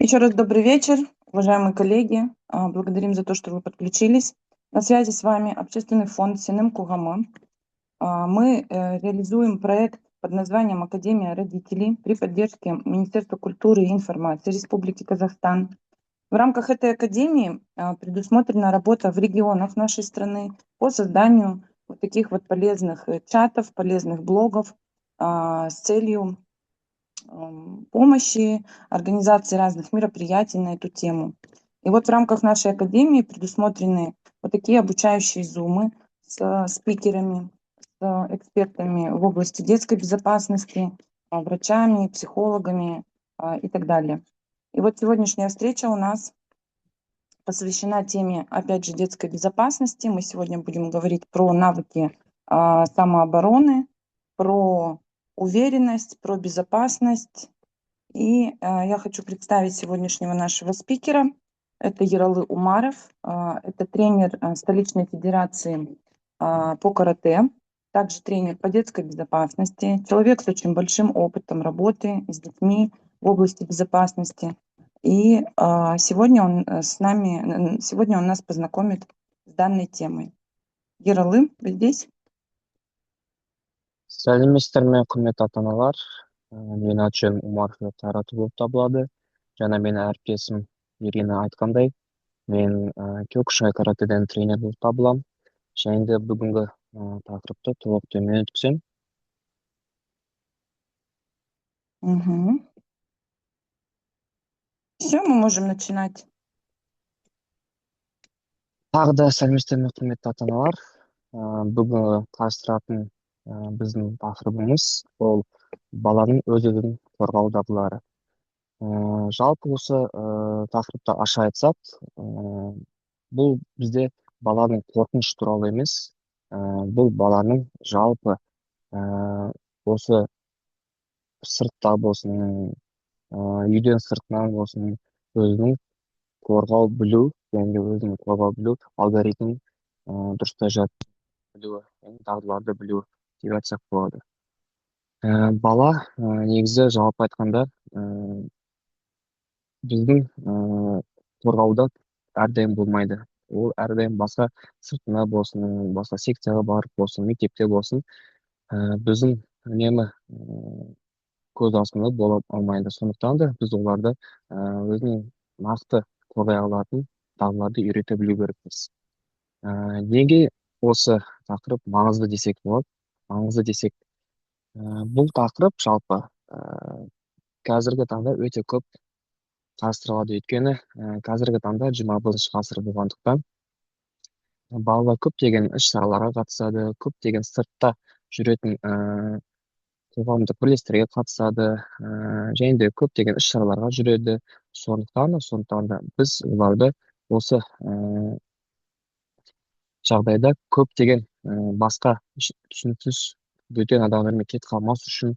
Еще раз добрый вечер, уважаемые коллеги. Благодарим за то, что вы подключились. На связи с вами Общественный фонд Синем Кугамы. Мы реализуем проект под названием «Академия родителей» при поддержке Министерства культуры и информации Республики Казахстан. В рамках этой академии предусмотрена работа в регионах нашей страны по созданию вот таких вот полезных чатов, полезных блогов с целью помощи, организации разных мероприятий на эту тему. И вот в рамках нашей академии предусмотрены вот такие обучающие зумы с спикерами, с экспертами в области детской безопасности, врачами, психологами и так далее. И вот сегодняшняя встреча у нас посвящена теме, опять же, детской безопасности. Мы сегодня будем говорить про навыки самообороны, про уверенность, про безопасность. И я хочу представить сегодняшнего нашего спикера. Это Ералы Умаров, это тренер столичной федерации по карате, также тренер по детской безопасности, человек с очень большим опытом работы с детьми в области безопасности. И сегодня он сегодня он нас познакомит с данной темой. Ералы, вы здесь? Сәлеметсіздер ме, құрметті ата-аналар. Менің аты-жөнім Умаров Қайрат болып табылады. Жаңа менің әріптесім Ирина айтқандай, мен Киокушинкай каратэден тренер болып табыламын. Және де бүгінгі тақырыпты толық төмен өткіземін. Все, мы можем начинать. Тағы да сәлеметсіздер ме, құрметті ата-аналар. Бүгінгі қарастыратын біздің тақырыбымыз ол баланың өз-өзін қорғау дағдылары. Жалпы осы тақырыпты аша айтсақ, бұл бізде баланың қорқыныш туралы емес, бұл баланың жалпы осы сыртта болсын, үйден сыртынан болсын, өзінің қорғау білу, және де өзінің қорғау білу алгоритмін дұрыстай жатып білуі, дағдыларды білуі деп айтсақ болады. Бала негізі жалпы айтқанда біздің қорғауда әрдайым болмайды. Ол әрдайым басқа сыртына болсын, басқа секцияға барып болсын, мектепте болсын, біздің үнемі көз астында бола алмайды. Сондықтан да біз оларды өзінің нақты қорғай алатын дағдыларды үйрете білу керекпіз. Неге осы тақырып маңызды десек болады? Маңызды десек, бұл тақырып жалпы қазіргі таңда өте көп қарастырылады. Өйткені қазіргі таңда 21 ғасыр болғандықтан балалар көптеген іс-шараларға қатысады, көптеген сыртта жүретін қоғамдық бірлестіктерге қатысады, және де көптеген іс-шараларға жүреді. Сондықтан да біз оларды осы жағдайда көптеген басқа түсініксіз бөтен адамдармен кетіп қалмас үшін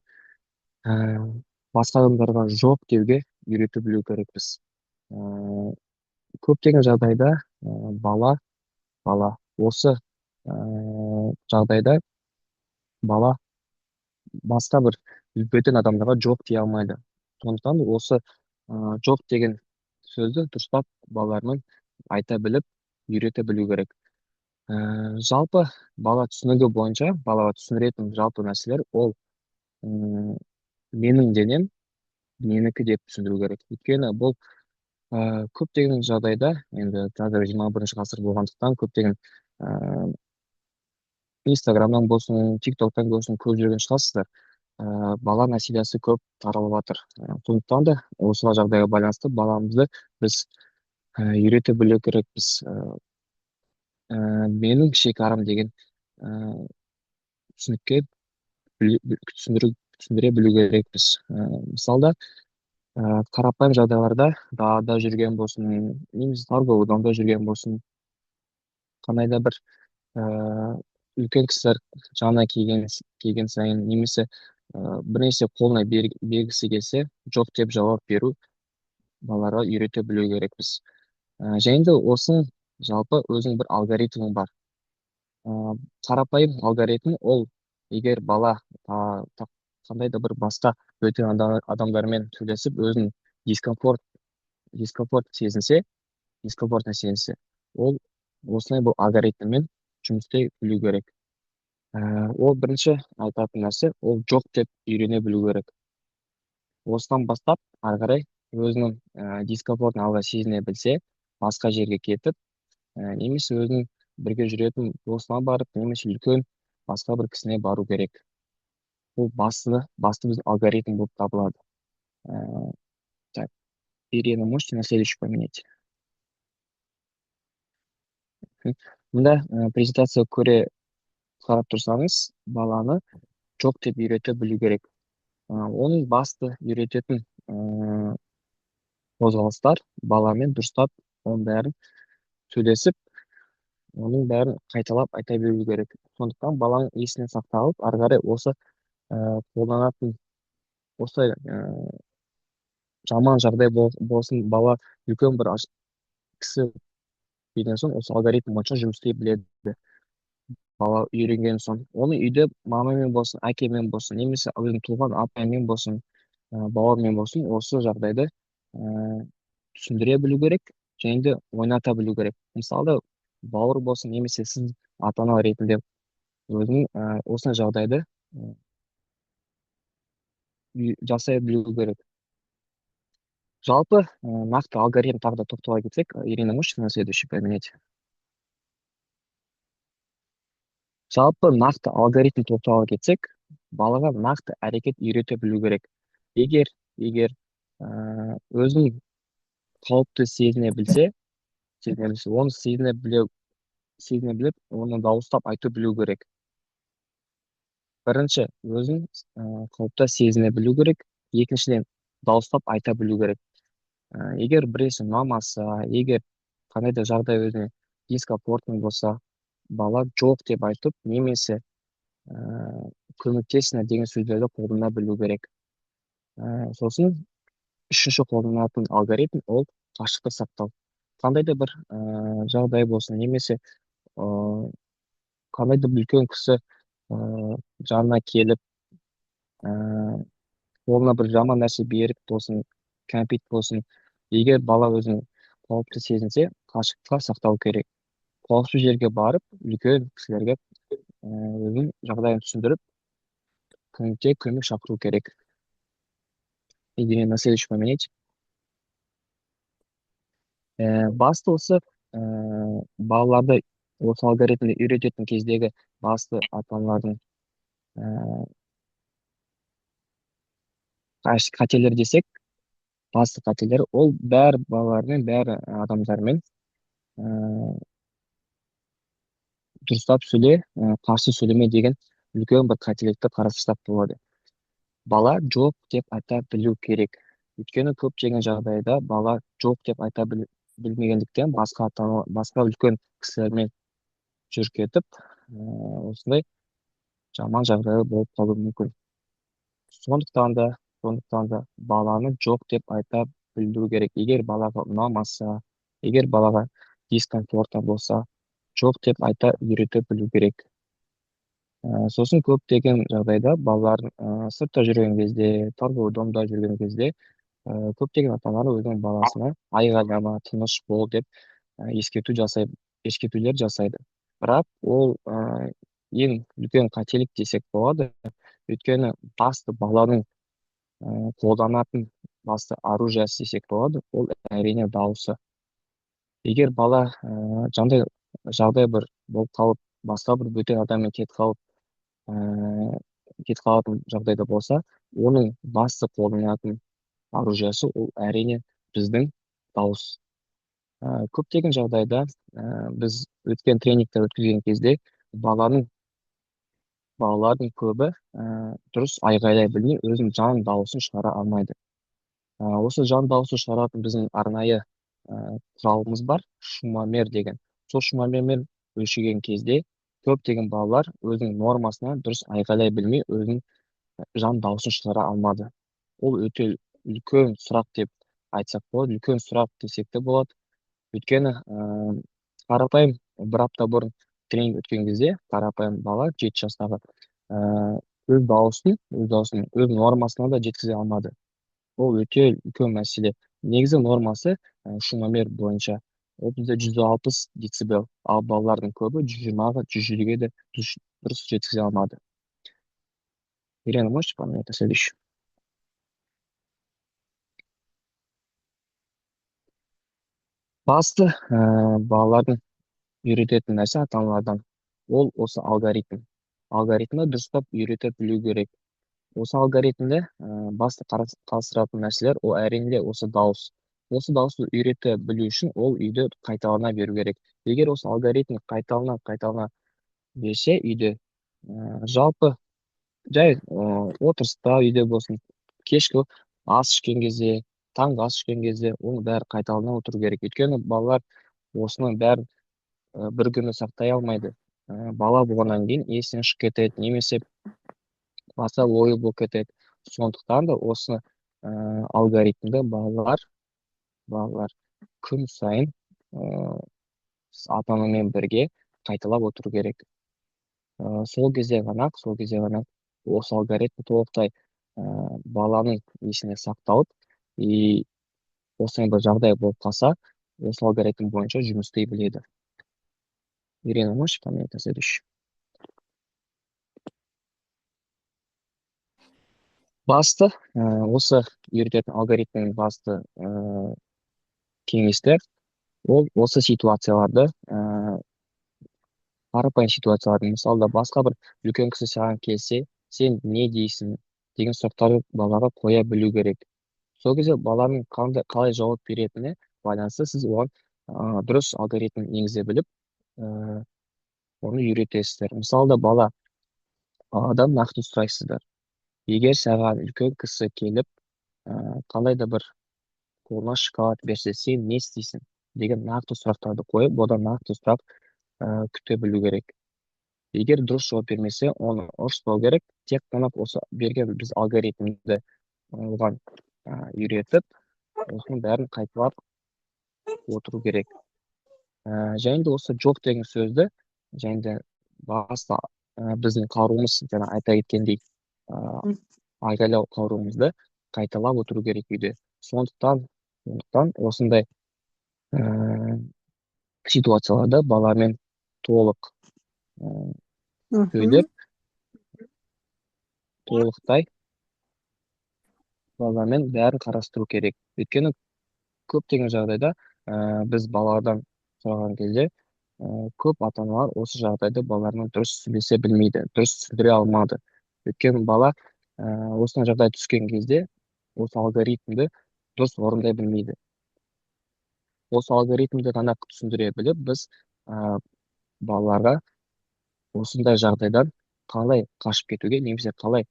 басқа адамдарға жоқ деуге үйретіп білу керекпіз. Көптеген жағдайда бала осы жағдайда бала басқа бір бөтен адамдарға жоқ дей алмайды. Сондықтан осы жоқ деген сөзді дұрыстап балалармен айта біліп, үйрете білу керек. Жалпы бала түсінігі бойынша, балаға түсіндіретін жалпы нәрселер ол менің денем менікі деп түсіндіру керек. Өйткені бұл көптеген жағдайда, енді қазір 21 ғасыр болғандықтан көптеген Инстаграмнан болсын, ТикТоктан болсын көріп жүрген шығарсыздар. Бала мәселесі көп таралып жатыр. Сондықтан да осы жағдайға байланысты баламызды біз үйрете білу керекпіз. Менің шекарам деген түсінікке түсіндіре білу керекпіз. Мысалда, қарапайым жағдайларда далада жүрген болсын, немесе торговый домда жүрген болсын, қандай да бір үлкен кісілер жаңа келген сайын немесе бірнәрсе қолына бергісі келсе, жоқ деп жауап беру балаларға үйрете білу керекпіз. Және де осының жалпы өзінің бір алгоритмі бар. Қарапайым алгоритм ол егер бала қандай да бір басқа бөтен адамдармен сөйлесіп өзінің дискомфорт дискомфорт сезінсе, ол осылай бұл алгоритммен жұмыс істей білу керек. Ол бірінші айтатын нәрсе, ол жоқ деп үйрене білу керек. Осыдан бастап, ары қарай өзінің дискомфортын алға сезіне білсе, басқа жерге кетіп, немесе өзінің бірге жүретін досына барып, немесе үлкен басқа бір кісіне бару керек. Бұл басты біздің алгоритм болып табылады. Так, Ирина, можете на следующий поменять? Мында презентация көре қарап тұрсаңыз, баланы жоқ деп үйрете білу керек. Оның басты үйрететін қозғалыстар баламен дұрыстап оның бәрін сөйлесіп, оның бәрін қайталап айта беру керек. Сондықтан баланың есіне сақталып, ары қарай осы қолданатын осы жаман жағдай болсын, бала үлкен бір кісі деген соң осы алгоритм бойынша жұмыс істей біледі. Бала үйренген соң оны үйде мамамен болсын, әкемен болсын, немесе өзінің туған апаймен болсын, бауырмен болсын, осы жағдайды түсіндіре білу керек және де ойната білу керек. Мысалы, бауыр болсын, немесе сіз ата ана ретінде өзінің осындай жағдайды жасай білу керек. Жалпы нақты алгоритм тағы да тоқтала кетсек, Ирина, можете на следующий поменять? Жалпы нақты алгоритм тоқтала кетсек, балаға нақты әрекет үйрете білу керек. Егер өзін қауіпті сезіне білсе, оны сезіне біліп, оны дауыстап айту білу керек. Бірінші, өзін қауіпті сезіне білу керек. Екіншіден, дауыстап айта білу керек. Егер біреусі ұнамаса, егер қандай да жағдай өзіне дискомфортный болса, бала жоқ деп айтып, немесе көмектесіңдер деген сөздерді қолдана білу керек. Сосын үшінші қолданатын алгоритм ол қашықтық сақтау. Қандай да бір жағдай болсын, немесе қандай да бір үлкен кісі жанына келіп, қолына бір жаман нәрсе беріп болсын, кәмпит болсын, егер бала өзін қауіпті сезінсе, қашықтыққа сақтау керек. Қауіпсіз жерге барып, үлкен кісілерге өзінің жағдайын түсіндіріп, көмек шақыру керек. Или на следующий поменять. Басты осы балаларды осы алгоритмді үйрететін кездегі басты ата-аналардың қателер десек, басты қателер ол бәрі балалармен, бәрі адамдармен дұрыстап сөйле, қарсы сөйлеме деген үлкен бір қателікті қарастырсақ болады. Бала жоқ деп айта білу керек. Өйткені көптеген жағдайда бала жоқ деп айта білмегендіктен басқа үлкен кісілермен жүріп кетіп, осындай жаман жағдай болып қалуы мүмкін. Сондықтан да баланы жоқ деп айта білу керек. Егер балаға ұнамаса, егер балаға дискомфортно болса, жоқ деп айта үйрете білу керек. Сосын көптеген жағдайда балалар сыртта жүрген кезде, торговый домда жүрген кезде көптеген ата-аналар өзінің баласына айғайлама, тыныш бол деп ескертулер жасайды. Бірақ ол ең үлкен қателік десек болады. Өйткені басты баланың қолданатын басты оружиесі десек болады, ол әрине дауысы. Егер бала жағдай бір болып қалып, басқа бір бөтен адаммен кетіп қалатын жағдайда болса, оның басты қолданатын оружиесі ол әрине біздің дауыс. Көптеген жағдайда біз өткен тренингтер өткізген кезде балалардың көбі дұрыс айғайлай білмей, өзінің жан дауысын шығара алмайды. Осы жан дауысын шығаратын біздің арнайы құралымыз бар, шумомер деген. Сол шумомермен өлшеген кезде көптеген балалар өзінің нормасына дұрыс айғайлай білмей, өзінің жан дауысын шығара алмады. Ол өте үлкен сұрақ деп айтсақ болады, үлкен сұрақ десек те болады. Өйткені қарапайым бір апта бұрын тренинг өткен кезде қарапайым бала 7 жастағы өз дауысын өз нормасына да жеткізе алмады. Ол өте үлкен мәселе. негізі нормасы шумомер бойынша ол бізде 160 децибел, ал балалардың көбі 120-ға 100-ге де дұрыс жеткізе алмады. Ирина, можете поменять на следующий? Басты балалардың үйрететін нәрсе ата-аналардан ол осы алгоритм. Алгоритмді дұрыстап үйрете білу керек. Осы алгоритмде басты қарастыратын нәрселер ол әрине осы дауыс. Осы дауысты үйрете білу үшін ол үйде қайталана беру керек. Егер осы алгоритм қайталана берсе үйде жалпы жай отырыста үйде болсын, кешкі ас ішкен кезде, таңғы ас ішкен кезде оның бәрі қайталана отыру керек. Өйткені балалар осының бәрін бір күні сақтай алмайды. Бала болғаннан кейін есінен шығып кетеді, немесе баса ойы болып кетеді. Сондықтан да осы алгоритмді балалар күн сайын ата анамен бірге қайталап отыру керек. Сол кезде ғана осы алгоритм толықтай баланың есіне сақталып, и осындай бір жағдай болып қалса, осы алгоритм бойынша жұмыс істей біледі. Ирина, можешь поменять на следующий? Басты осы үйрететін алгоритмнің басты кеңестер ол осы ситуацияларды қарапайым ситуацияларды, мысалда басқа бір үлкен кісі саған келсе, сен не дейсің деген сұрақтарды балаға қоя білу керек. Сол кезде баланың қалай жауап беретініне байланысты сіз оған дұрыс алгоритм енгізе біліп оны үйретесіздер. Мысалда баладан нақты сұрайсыздар. Егер саған үлкен кісі келіп қандай да бір қолына шоколад берсе, сен не істейсің деген нақты сұрақтарды қойып, одан нақты сұрақ күте білу керек. Егер дұрыс жауап бермесе, оны ұрыспау керек. Тек қана осы берген біз алгоритмді оған үйретіп, осының бәрін қайталап отыру керек. Және де осы жоқ деген сөзді, және де баста біздің қаруымыз, жаңа айта кеткендей, айғайлау қаруымызды қайталап отыру керек үйде. Сондықтан осындай ситуацияларда баламен толық сөйлеп, толықтай баламен бәрін қарастыру керек. Өйткені көптеген жағдайда біз баладан сұраған кезде көп ата-аналар осы жағдайды балалармен дұрыс сөйлесе білмейді, дұрыс түсіндіре алмады. Өйткені бала осындай жағдай түскен кезде осы алгоритмді дұрыс орындай білмейді. Осы алгоритмді ғана түсіндіре біліп, біз балаларға осындай жағдайдан қалай қашып кетуге, немесе қалай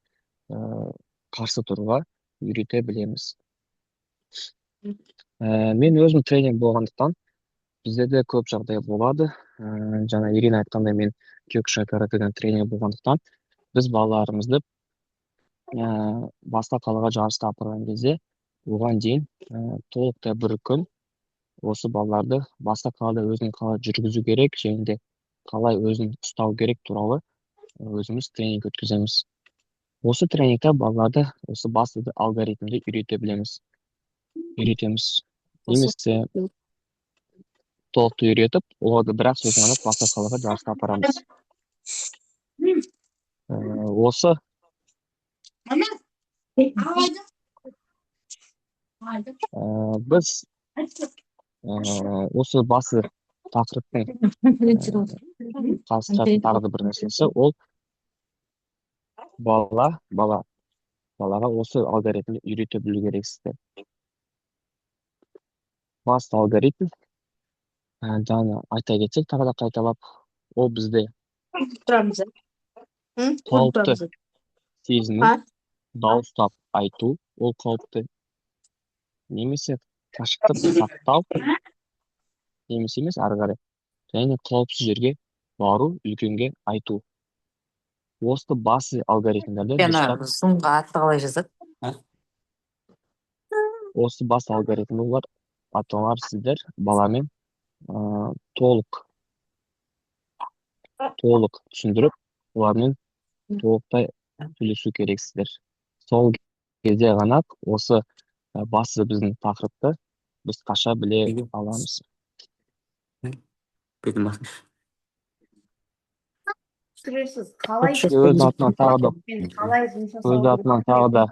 қарсы тұруға үйрете білеміз. Мен өзім тренер болғандықтан, бізде де көп жағдай болады. Жаңа Ирина айтқандай, мен киокушин каратэден тренер болғандықтан, біз балаларымызды басқа қалаға жарысқа апарған кезде, оған дейін толықтай бір күн осы балаларды басқа қалада өзін қалай жүргізу керек, және де қалай өзін ұстау керек туралы өзіміз тренинг өткіземіз. Осы тренингте балаларды осы басты алгоритмді үйретеміз. Немесе толықты үйретіп, оларды бірақ сөзін ғана басқа қалаға жарысқа апарамыз. Осы біз осы басы тақырыптың қарастыратын тағы да бір нәрсесі, ол балаға осы алгоритмді үйрете білу керексіздер. Басты алгоритм, жаңа айта кетсек, тағы да қайталап, ол бізде қауіпті сезіну, дауыстап айту, ол қауіпті, немесе қашықтық сақтау, немесе емес ары қарай, және қауіпсіз жерге бару, үлкенге айту. Осы басы алгоритмдерді зумға атты қалай жазады? Осы басы алгоритмдер ата-аналар сіздер баламен толық түсіндіріп, олармен толықтай сөйлесу керексіздер. Сол кезде ғана осы Басты біздің тақырыпты біз қаша біле Неге? аламыз. Бетін басын. Түсіресіз. Қалай Өз атынан тағы да қалай жұмыс өз жасау атынан тағы да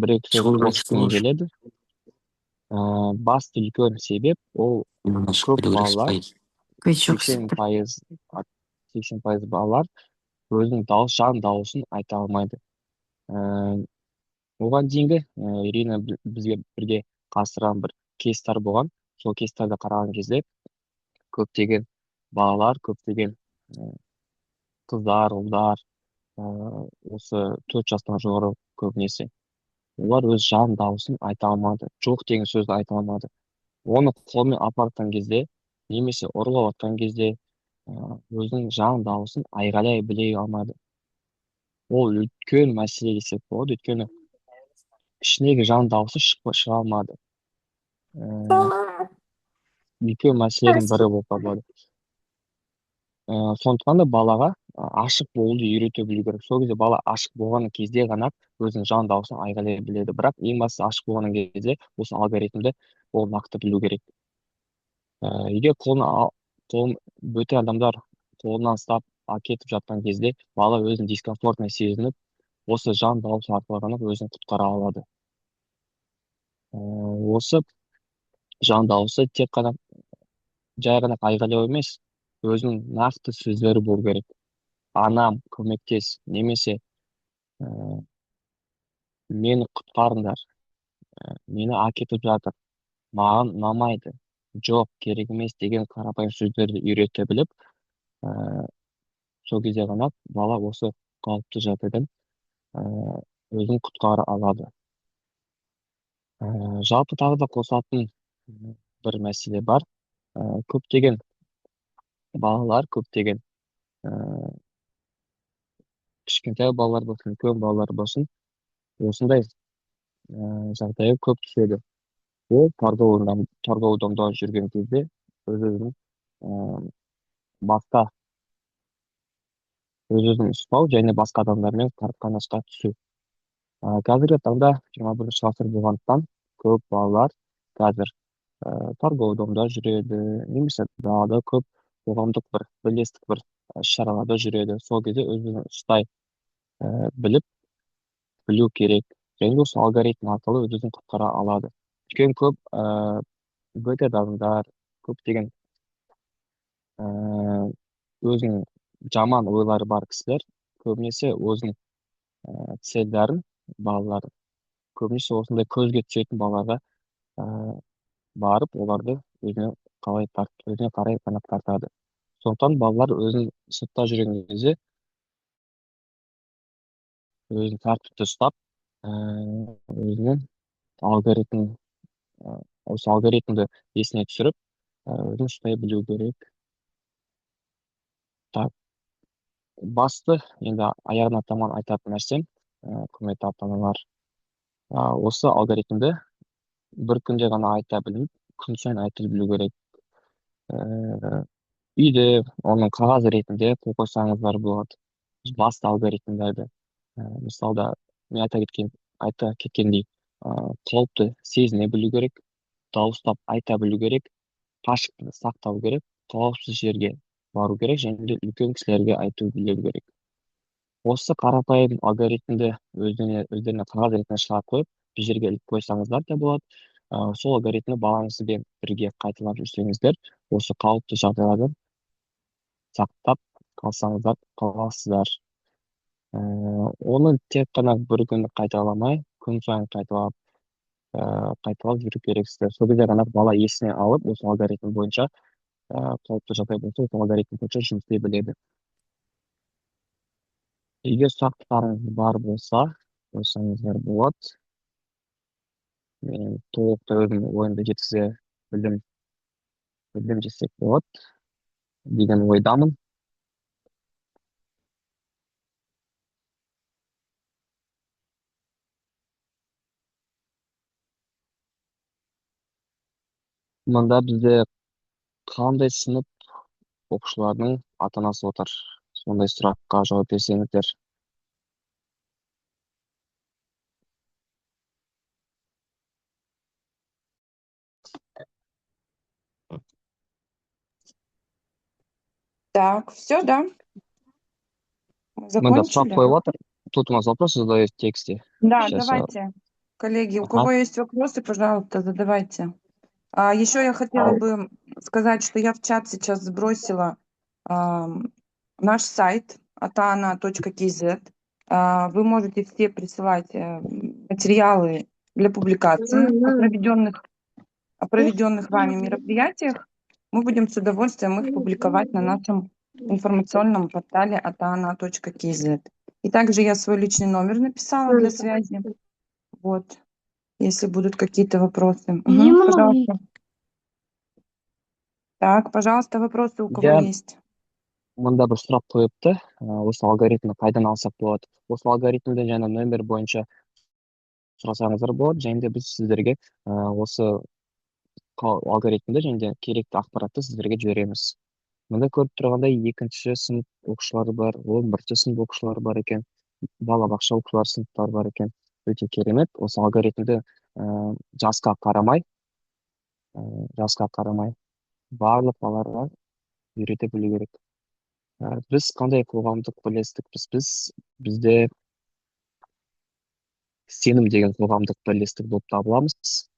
бір-екі сөз Шығу керек, қосқым шығу. келеді. Басты үлкен себеп ол Именно шығып көп кету керек, балалар, спай. 80% балалар өзінің жан дауысын айта алмайды. Оған дейінгі Ирина бізге бірге қатыстырған бір кейстар болған. Сол кейстарды қараған кезде көптеген балалар, көптеген қыздар, ұлдар, осы 4 жастан жоғары көбінесе, олар өз жан дауысын айта алмады, жоқ деген сөзді айта алмады. Оны қолмен апарған кезде, немесе ұрлап атқан кезде өзінің жан дауысын айғайлай біле алмады. Ол үлкен мәселе десек болады, өйткені ішіндегі жан дауысы шыға алмады. Үлкен мәселенің бірі болып табылады. Сондықтан да балаға ашық болуды үйрете білу керек. Сол кезде бала ашық болған кезде ғана өзінің жан дауысын айғайлай біледі. Бірақ ең бастысы ашық болған кезде осы алгоритмді ол нақты білу керек. Егер қолын бөтен адамдар қолынан ұстап әкетіп жатқан кезде бала өзін дискомфортно сезініп, осы жан дауысы арқылы ғана өзін құтқара алады. Осы жан дауысы тек қана жай ғана айғайлау емес, өзінің нақты сөздері болу керек. Анам, көмектес, немесе мені құтқарыңдар, мені әкетіп жатыр, маған ұнамайды, жоқ, керек емес деген қарапайым сөздерді үйрете біліп, сол кезде ғана бала осы қауіпті жағдайдан өзін құтқара алады. Жалпы тағы да қосатын бір мәселе бар. Көптеген балалар, көптеген кішкентай балалар болсын, үлкен балалар болсын, осындай жағдайға көп түседі. Ол торговыйда жүрген кезде өз-өзін ұстау және басқа адамдармен қарым-қатынасқа түсу. Қазіргі таңда 21 ғасыр болғандықтан көп балалар қазір торговыйда жүреді, немесе далада көп қоғамдық бір бірлестік бір шараларда жүреді. Сол кезде өзін ұстай білу керек. Және осы алгоритм арқылы өзін құтқара алады. Өйткені көп бөтен адамдар, көптеген өзінің жаман ойлары бар кісілер көбінесе өзінің целдерін балалар көбінесе осындай көзге түсетін балаларға барып оларды өзіне қарай ғана тартады. Сондықтан балалар өзін сыртта жүрген кезде өзін тәртіпті ұстап, өзінің осы алгоритмді есіне түсіріп, өзін ұстай білу керек. Басты енді аяғына таман айтатын нәрсем, құрметті ата-аналар, осы алгоритмді бір күнде ғана айта біліп, күн сайын айта білу керек. Үйде оның қағаз ретінде қойсаңыздар болады. Басты алгоритмдерді. Мысалда, мен айта кеткендей, қауіпті сезіне білу керек, дауыстап айта білу керек, қашықтықты сақтау керек, қауіпсіз жерге бару керек, және де үлкен кісілерге айту білу керек. Осы қарапайым алгоритмді өздеріне қағаз ретінде шығарып қойып, бір жерге іліп қойсаңыздар да болады. Сол алгоритмді балаңызбен бірге қайталап жүрсеңіздер, осы қауіпті жағдайлардан сақтап қалсаңыздар қаласыздар. Оны тек қана бір күні қайталамай, күн сайын қайталап жүру керексіздер. Сол кезде ғана бала есіне алып, осы алгоритм бойынша қауіпті жағдай болса, осы алгоритм бойынша жұмыс істей біледі. Егер сұрақтарыңыз бар болса, қойсаңыздар болады. Мен толықтай өзім ойымды жеткізе білдім десек болады деген ойдамын. Мұнда бізде қандай сынып оқушыларының ата-анасы отыр? Сондай сұраққа жауап берсеңіздер. Так, все, да? Мы Мында сұрақ закончили? қойып жатыр. Тут у нас вопрос задают в тексте. Да, Сейчас. давайте, коллеги, у Ага. кого есть вопросы, пожалуйста, задавайте. Еще я хотела Ау. бы сказать, что я в чат сейчас сбросила наш сайт atana.kz. Вы можете все присылать материалы для публикации о проведенных вами мероприятиях. Мы будем с удовольствием их публиковать на нашем информационном портале atana.kz. И также я свой личный номер написала для связи. Вот, если будут какие-то вопросы. Мгм, пожалуйста. Так, пожалуйста, вопросы у кого Я есть? мында бір сұрақ қойыпты. Осы алгоритмді қайдан алсақ болады? Осы алгоритмді жаңа нөмір бойынша сұрасаңыздар болады. Және де біз сіздерге осы алгоритмді және де керекті ақпаратты сіздерге жібереміз. Мында көріп тұрғандай екінші сынып оқушылары бар, 11-ші сынып оқушылары бар екен, балабақша оқушылар сыныптары бар екен. Өте керемет. Осы алгоритмді жасқа қарамай, барлық балаларға үйрете білу керек. Біз қандай қоғамдық бірлестікпіз? Бізде сенім деген қоғамдық бірлестік болып табыламыз.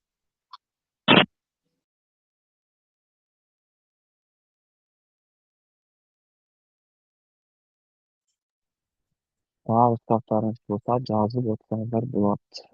Тағы сұрақтарыңыз болса жазып отырсаңыздар болады.